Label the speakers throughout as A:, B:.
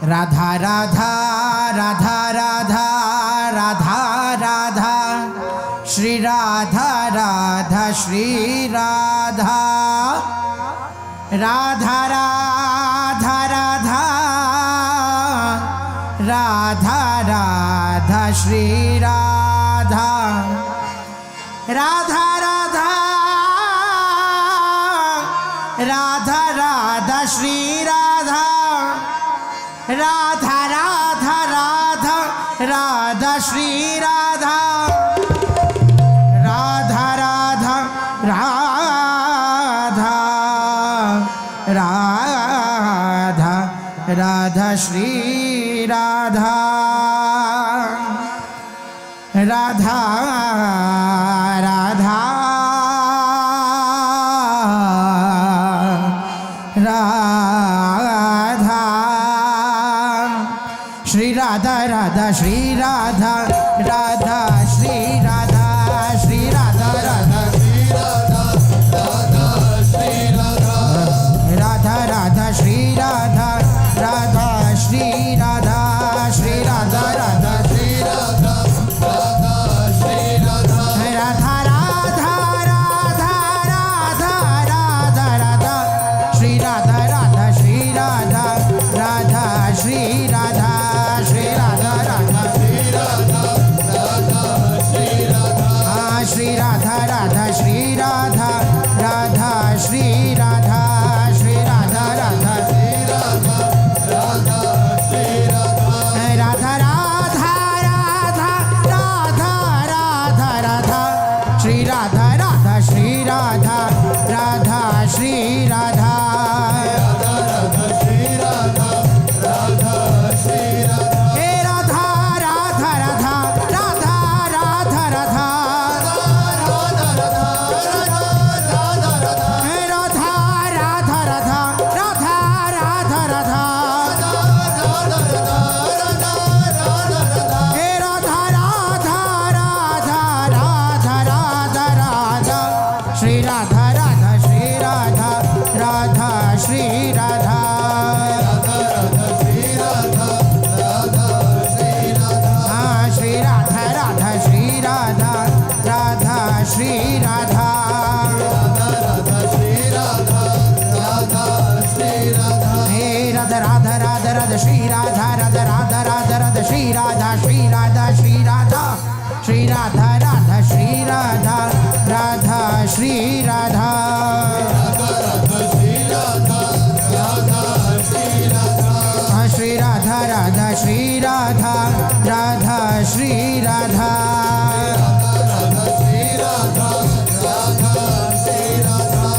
A: राधा राधा राधा राधा राधा राधा श्री राधा राधा श्री राधा राधा राधा राधा राधा राधा श्री राधा राधा राधा राधा राधा श्री राधा राधा राधा राधा राधा श्री राधा राधा राधा राधा राधा राधा श्री राधा राधा राधा राधा श्री राधा राधा श्री राधा राधा श्री राधा श्री राधा राधा श्री राधा राधा श्री राधा राधा राधा श्री राधा राधा श्री राधा श्री राधा राधा श्री राधा राधा श्री राधा राधा राधा राधा राधा राधा राधा श्री राधा राधा श्री राधा राधा श्री राधा श्री राधा राधा श्री राधा राधा श्री राधा श्री राधा राधा श्री राधा राधा श्री राधा श्री राधा राधा श्री राधा राधा श्री राधा राधा राधा राधा राधा राधा राधा श्री राधा राधा श्री राधा राधा श्री राधा राधा राधा श्री राधा राधा श्री राधा हे राधा राधा राधा राधा राधा राधा राधा राधा राधा हे राधा राधा राधा राधा राधा राधा हे राधा राधा राधा राधा राधा राधा श्री राधा राधा श्री राधा राधा श्री राधा राधा राधा श्री राधा राधा श्री राधा श्री राधा राधा श्री राधा राधा श्री राधा राधा राधा श्री राधा राधा श्री राधा हे राधा राधा राधा राधा श्री राधा राधा राधा राधा राधा श्री राधा श्री राधा श्री राधा श्री राधा राधा श्री राधा राधा श्री राधा राधा राधा श्री राधा राधा श्री राधा श्री राधा राधा श्री राधा राधा श्री राधा राधा श्री राधा राधा श्री राधा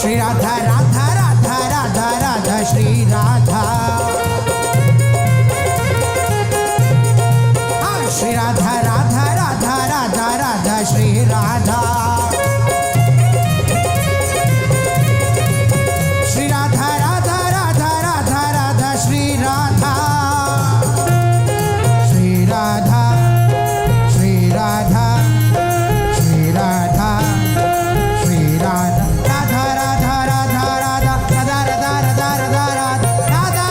A: श्री राधा राधा राधा राधा राधा श्री राधा श्री राधा राधा राधा राधा राधा श्री राधा श्री राधा राधा राधा राधा राधा श्री राधा श्री राधा श्री राधा श्री राधा श्री राधा राधा राधा राधा राधा राधा राधा राधा राधा राधा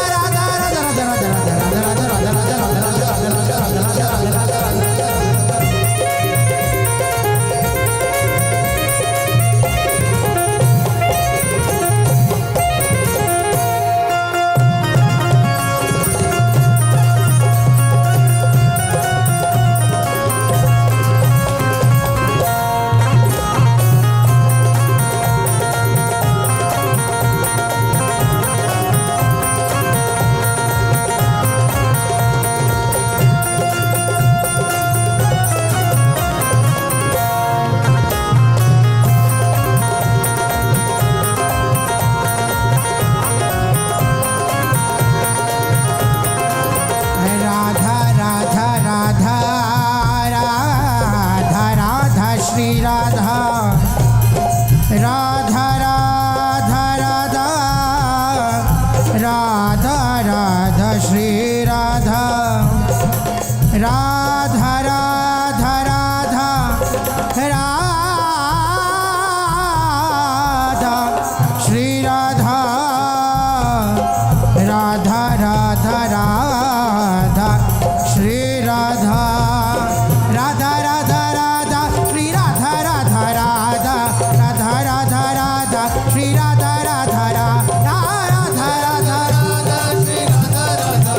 A: श्री राधा राधा राधा राधा राधा राधा श्री राधा राधा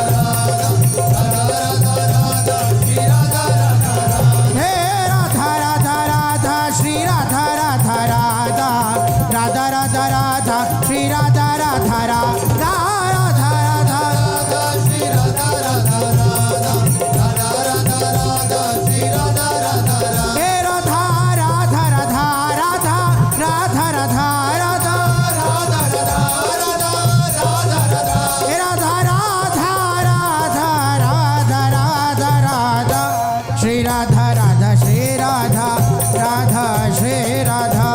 A: राधा श्री राधा राधा हे राधा राधा राधा श्री राधा राधा राधा राधा राधा राधा श्री राधा राधा राधा राधा राधा श्री राधा राधा राधा राधा राधा राधा श्री राधा राधा हे राधा राधा राधा राधा राधा राधा राधा राधा राधा राधा राधा राधा हे राधा राधा राधा राधा राधा राधा श्री राधा राधा श्री राधा राधा श्री राधा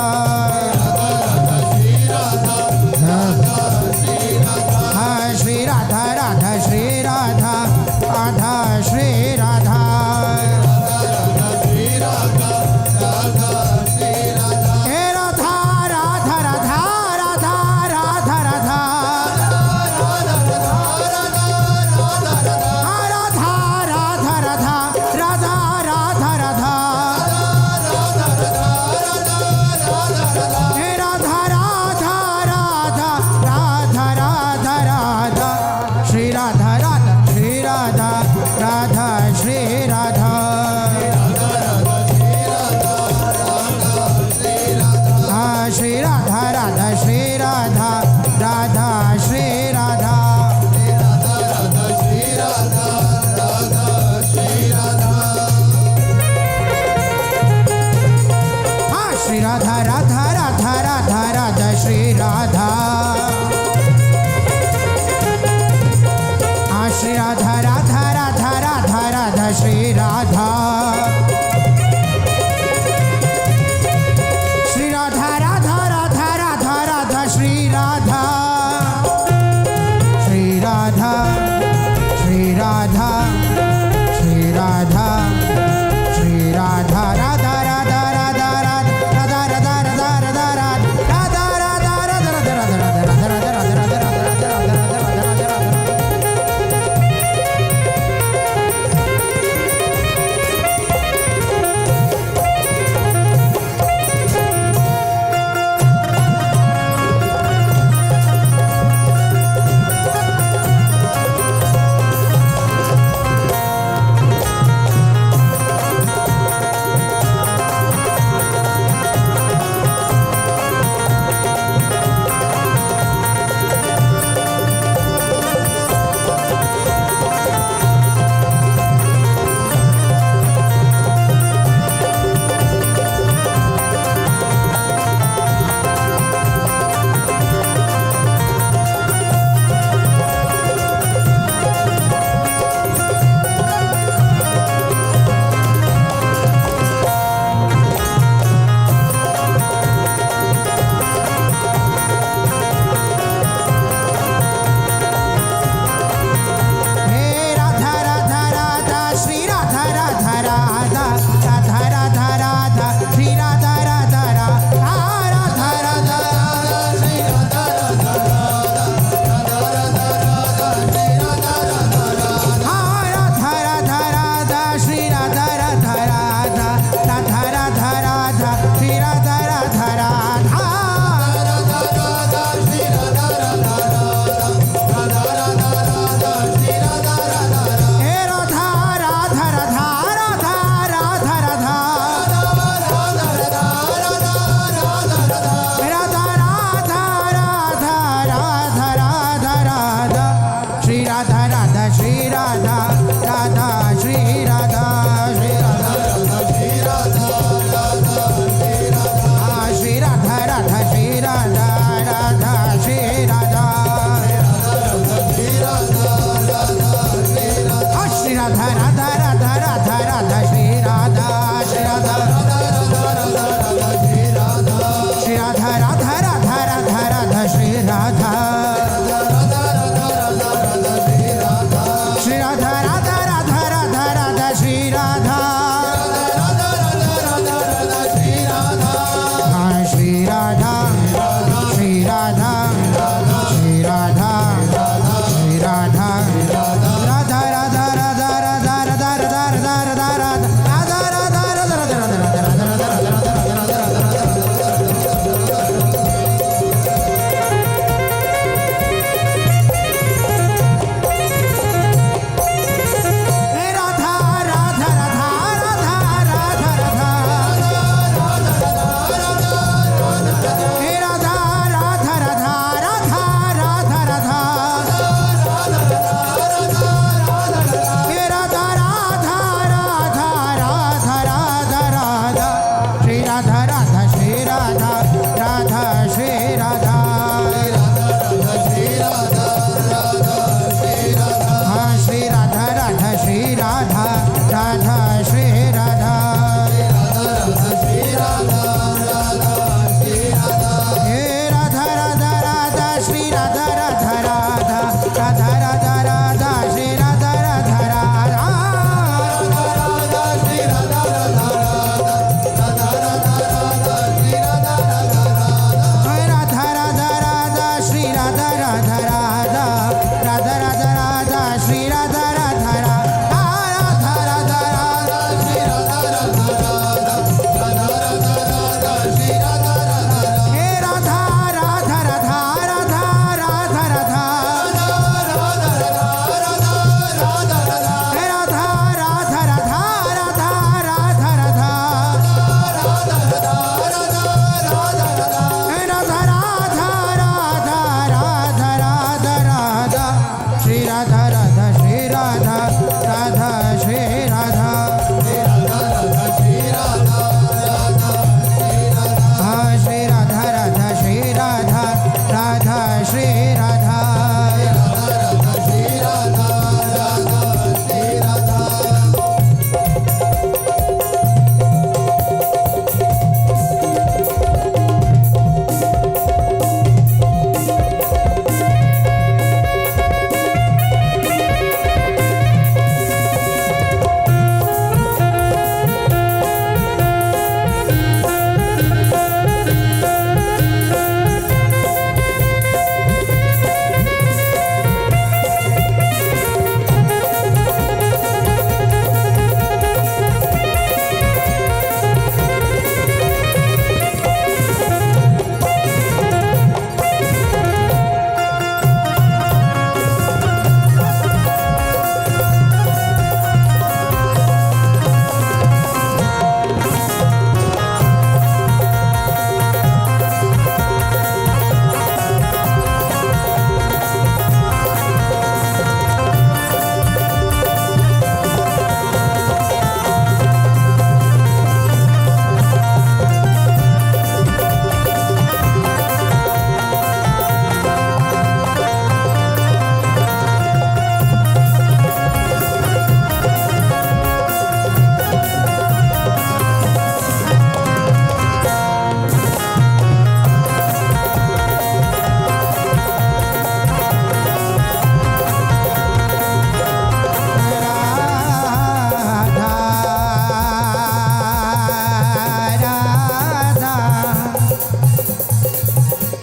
A: श्री राधा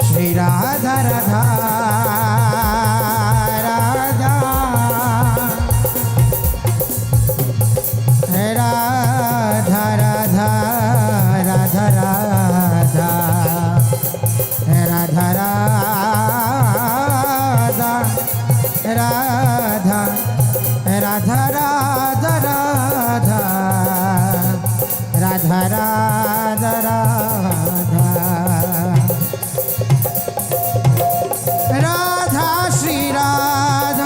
B: श्री राधा राधा श्री राधा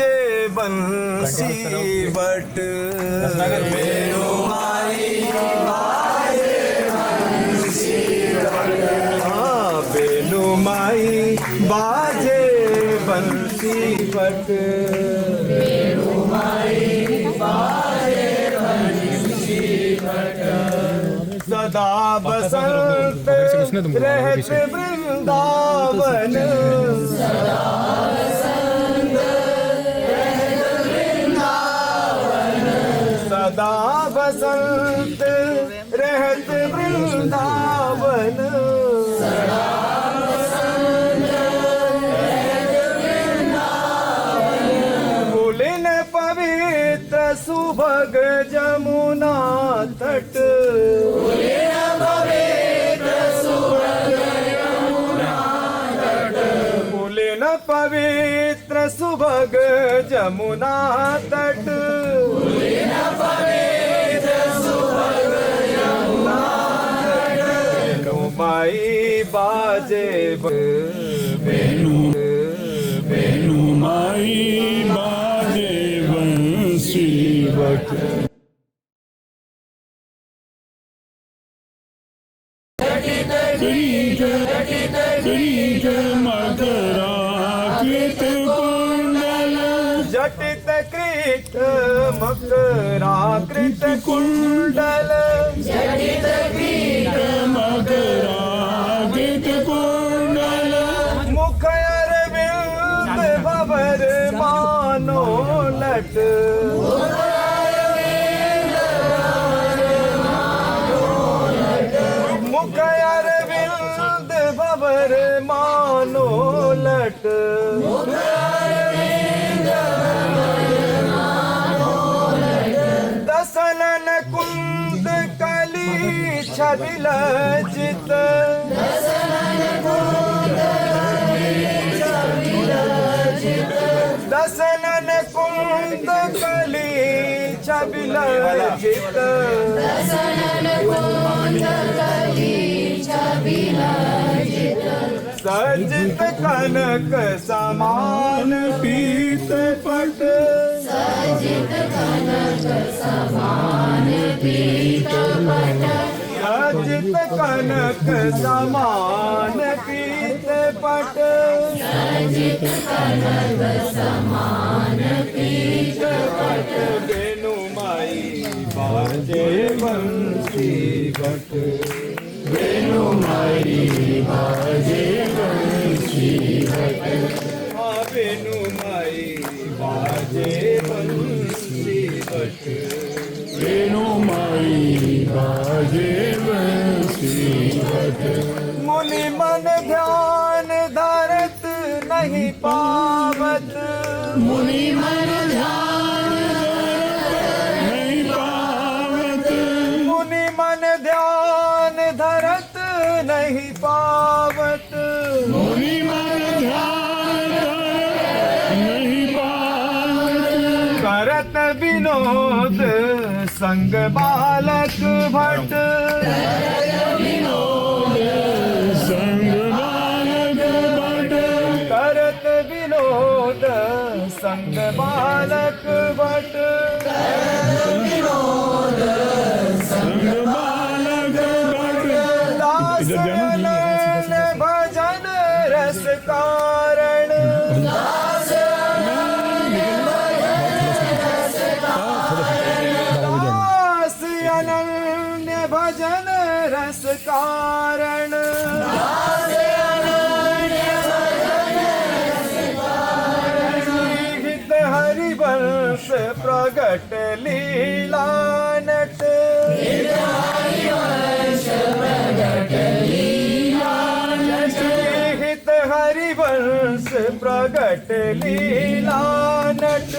C: बाजे बंसी बट वेणु माई बाजे बंसी बट हाँ वेणु माई बाजे बंसी बट वेणु माई बाजे बंसी बट सदा बसंत रहत वृंदावन सदा बसंत रहत वृंदावन पुलिन पवित्र सुभग जमुना तट पुलिन पवित्र सुभग जमुना तट माई बाजे
D: वेणु माई बाजे बंसी बट कृत मकराकृत कुंडल
C: जटित कृत मकराकृत कुंडल
D: मकराकृत कुंडल
C: मुख अरविंद भवर मानो लट मुख अरविंद भवर मानो लट दसनन कुंद कली छबिल जित दसनन कुंद कली छबिल जित सजित कनक समान पीत पट सजित कनक समान पीत पट वेणु माई बाजे बंसी बट वेणु माई बाजे बंसी बट हाँ वेणु माई बाजे बंसी बट
D: वेणु माई बाजे बंसी बट
C: मुनि मन ध्यान धरत नहीं पावत
D: मुनि मन ध्यान नहीं पावत
C: मुनि मन ध्यान धरत नहीं पावत
D: मुनि मन ध्यान नहीं पावत
C: करत विनोद संग बालक भट
D: संग बालक बट
C: करत विनोद संग बालक भट
D: संग बालक बट
C: दास नयन भजन रस कारण दास अनन्य भजन रस कारण हित हरिवंश प्रगट लीला नट हित हरिवंश प्रगट लीला नट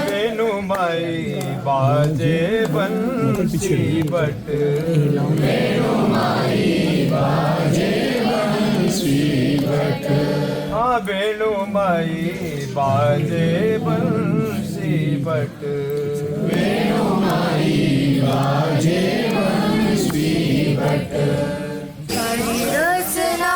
C: वेणु माई बाजे बंसी बट हाँ वेणु माई बाजे बंसी बट
E: रचना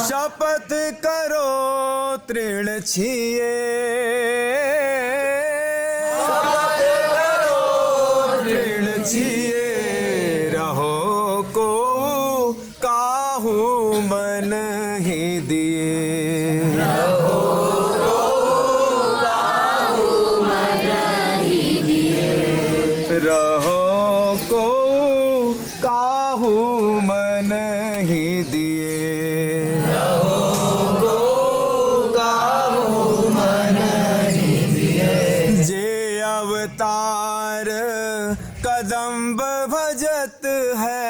C: शपथ करो तृण छिए तृण छिए रहो को काहू मन ही दिए रहो को काहू मन ही दिए जे अवतार कदम्ब भजत है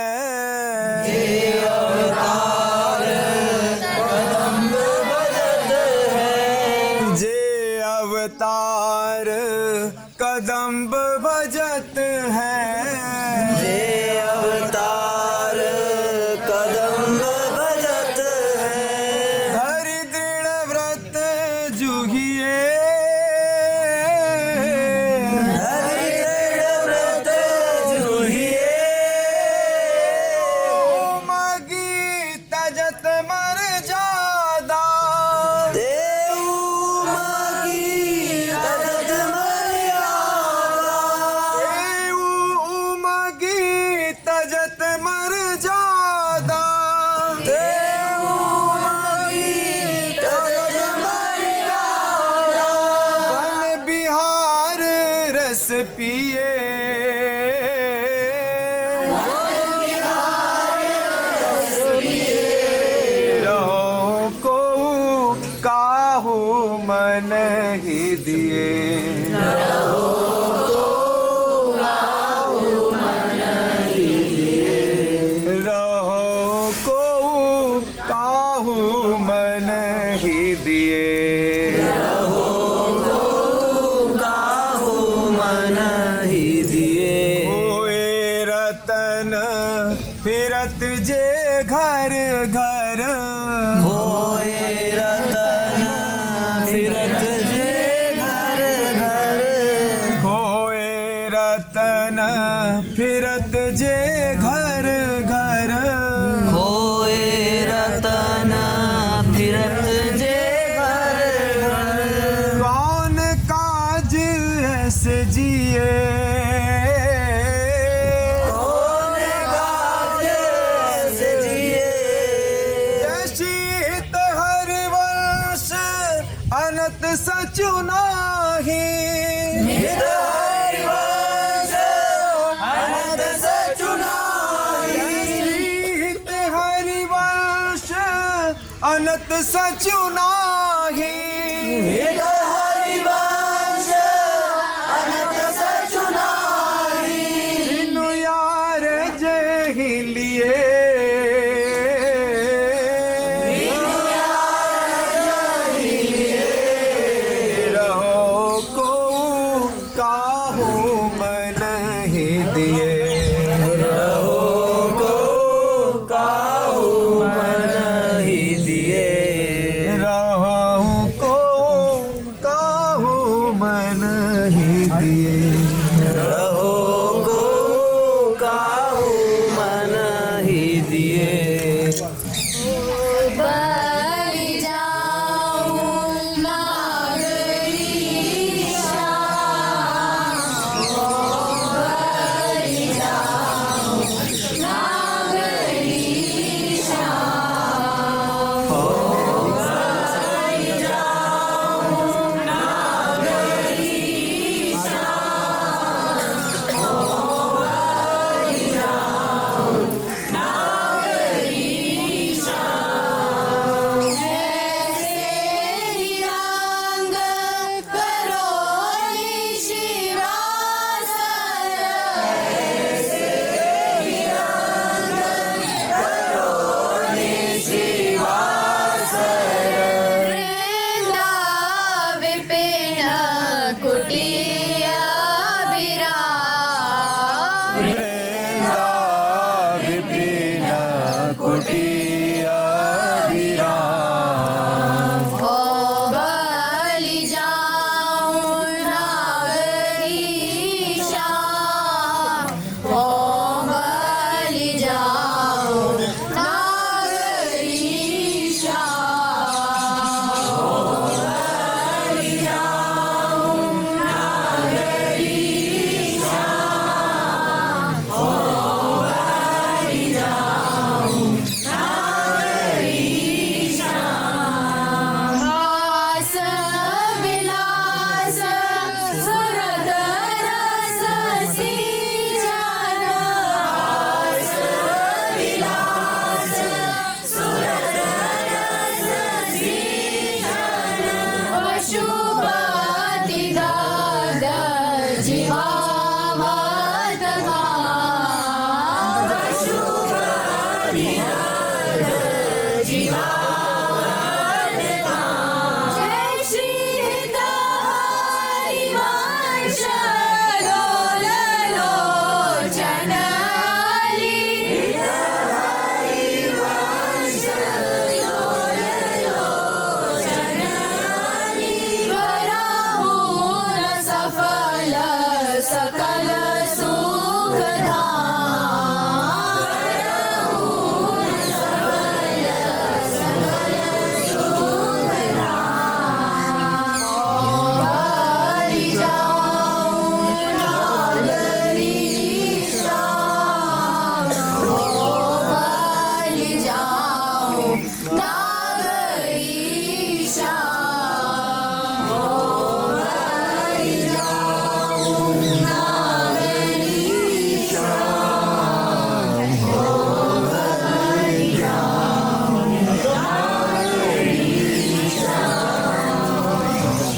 C: जे अवतार कदम्ब भजत है हरि दृढ़ व्रत जुहिए मगी तजत मर जादा मगी तजत मर जादा वन बिहार रस पिए रहो को काहू मन ही दिए रहो को काहू मन ही दिए होए रतन फिरत जे घर घर होए रतन फिरत जे घर घर कौन काज ऐसे जिए शीत हरिवंश अनंत सचु नाही शीत हरिवंश अनंत सचु नाही जिनु यार जही लिए रहो को काहू मन ही दिए रहो को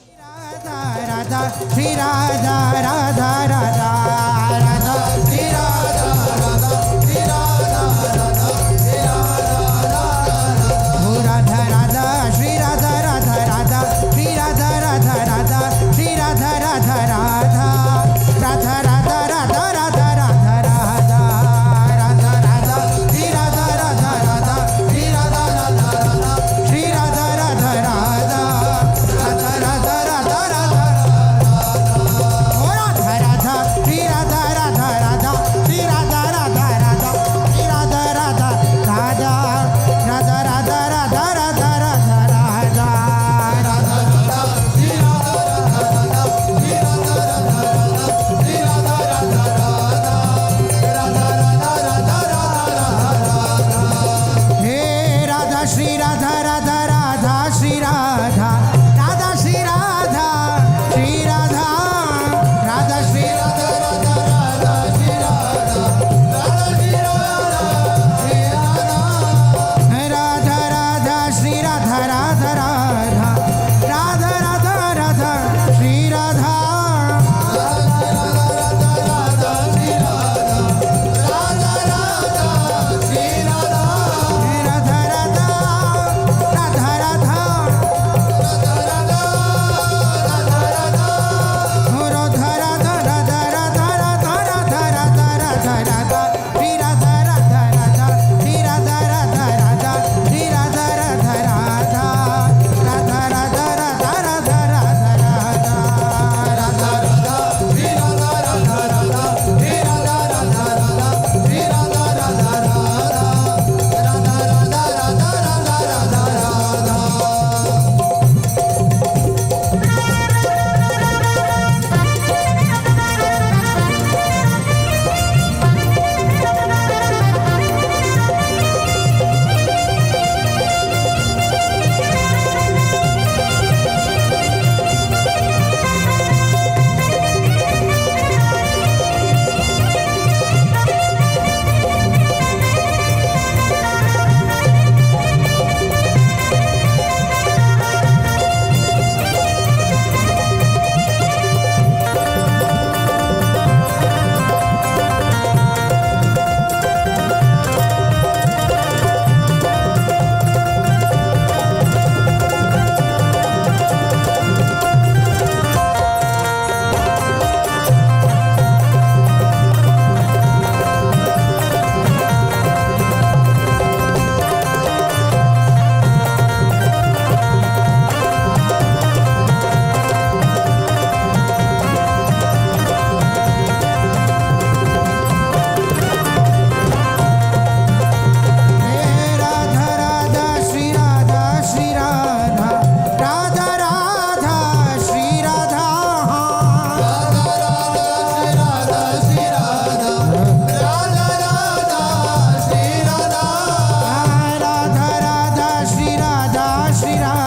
A: राधा श्री राधा राधा राधा राधा श्री राधा हो राधा राधा श्री राधा राधा राधा श्री राधा राधा राधा श्री राधा राधा राधा राधा राधा राधा राधा राधा राधा राधा राधा श्री राधा राधा राधा श्री राधा राधा राधा श्री राधा राधा राधा राधा राधा राधा राधा ओ राधा राधा श्री राधा राधा राधा श्री राधा राधा राधा श्री राधा राधा राधा राधा राधा राधा राधा राधा राधा राधा श्री राधा राधा श्री राधा राधा श्री राधा राधा राधा राधा राधा हे राधा श्री राधा राधा राधा श्री राधा राधा श्री राधा श्री राधा राधा श्री राधा राधा राधा श्री राधा राधा श्री राधा राधा श्री राधा राधा राधा राधा राधा राधा श्री राधा राधा राधा राधा राधा हो राधा राधा राधा राधा राधा राधा राधा राधा राधा श्री राधा राधा राधा श्री राधा राधा राधा श्री राधा राधा राधा राधा राधा राधा राधा राधा राधा राधा श्री राधा राधा राधा श्री राधा राधा राधा श्री राधा राधा राधा राधा राधा राधा राधा राधा श्री राधा श्री राधा राधा राधा श्री राधा राधा श्री राधा राधा राधा श्री राधा राधा राधा श्री राधा श्री राधा